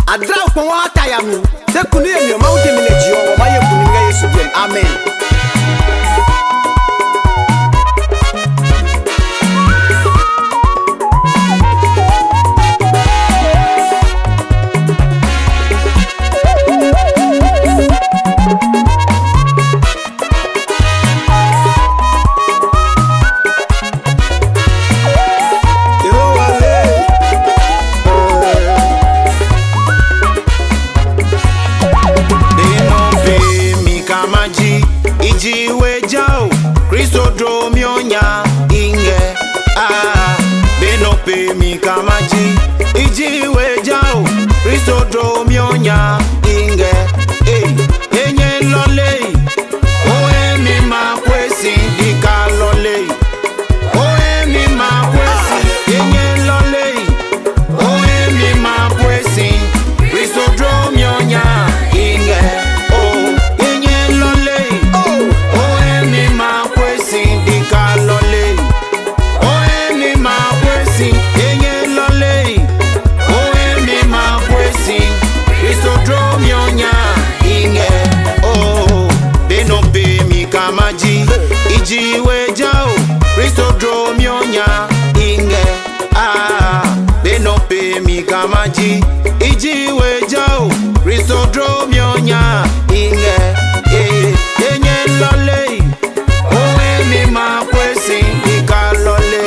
Adra kwa wata ya mi. Se kunu ye mi o ma ude mi na jiyo. O ma ye kunu nga Yesu bien. Amen. Ijiwe jao, Kristo dromionya inge benope mikamaji. Ijiwe jao, Kristo dromionya inge enye lole, oe mi makwesi dika lole, oe mi makwesi enye lole, oe mi makwesi Kristo dromionya inge Ijiwe jao, Kristo dromionya inge benope mikamaji. Ijiwe jao, Kristo dromionya inge enye lole, oe mi makwesi dika lole,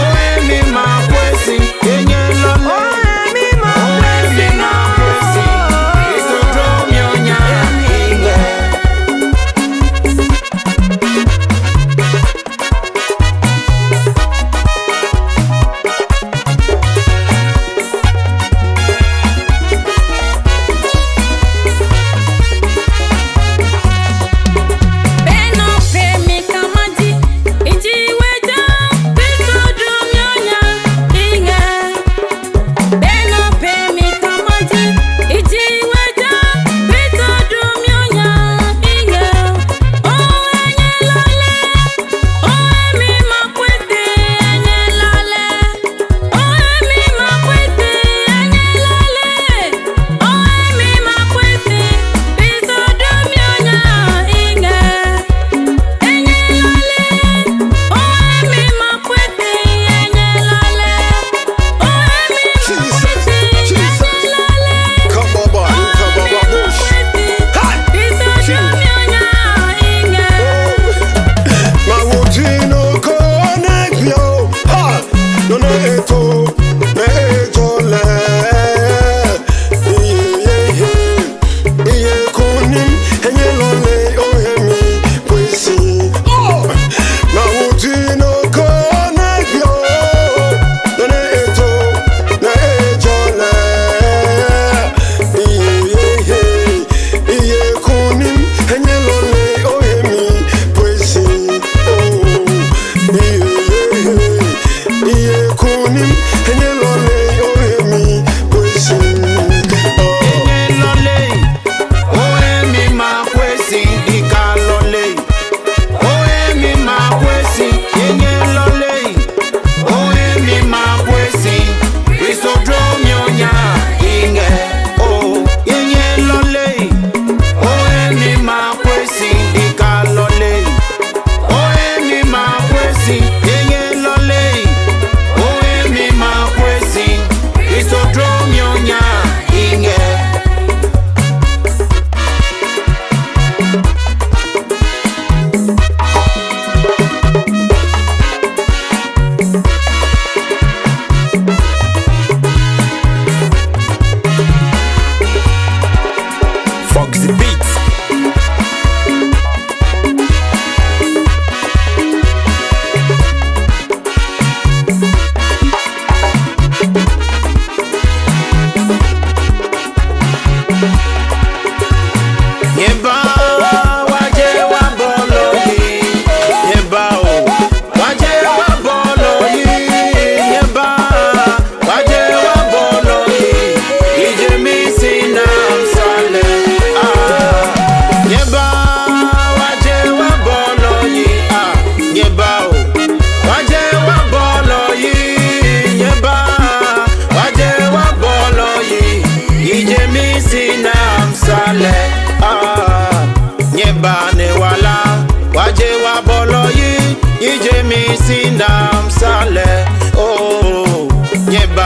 oe mi makwesi enye lole, oe mi makwesi Kristo dromionya inge.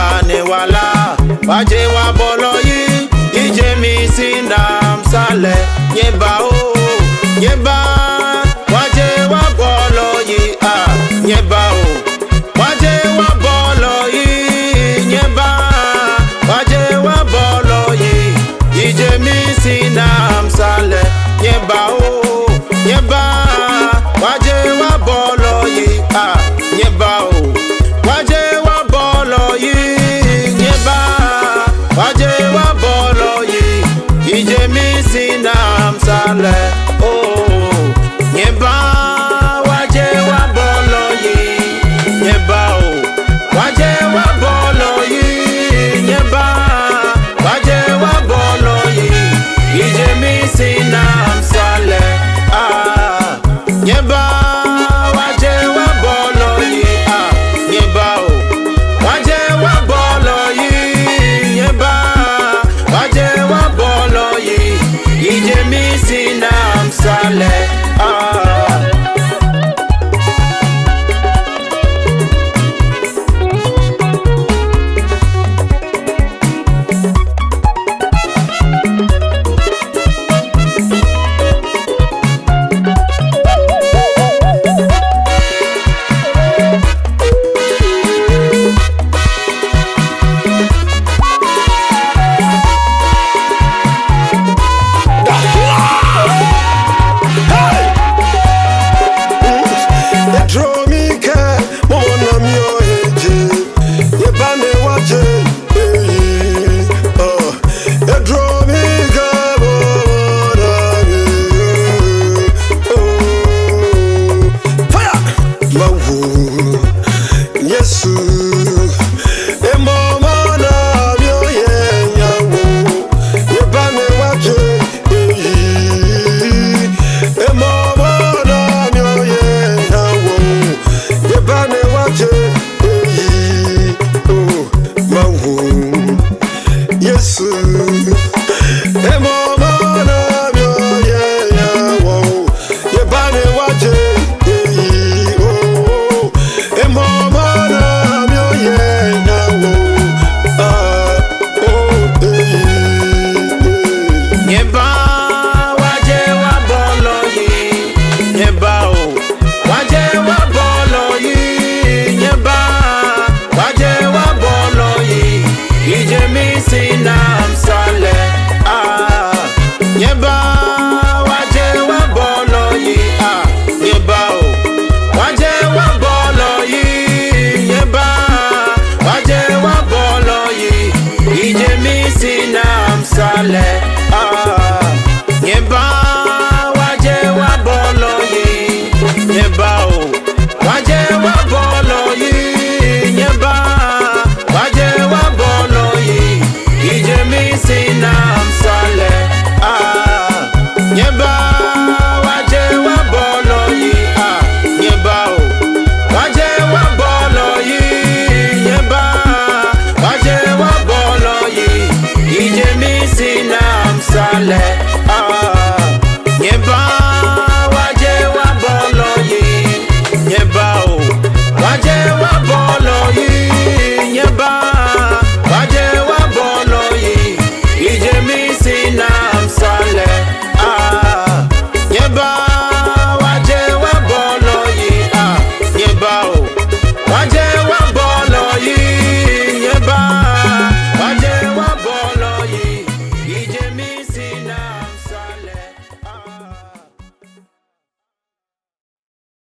bane wala waje wa bolo yi ije mi sinda msale nyeba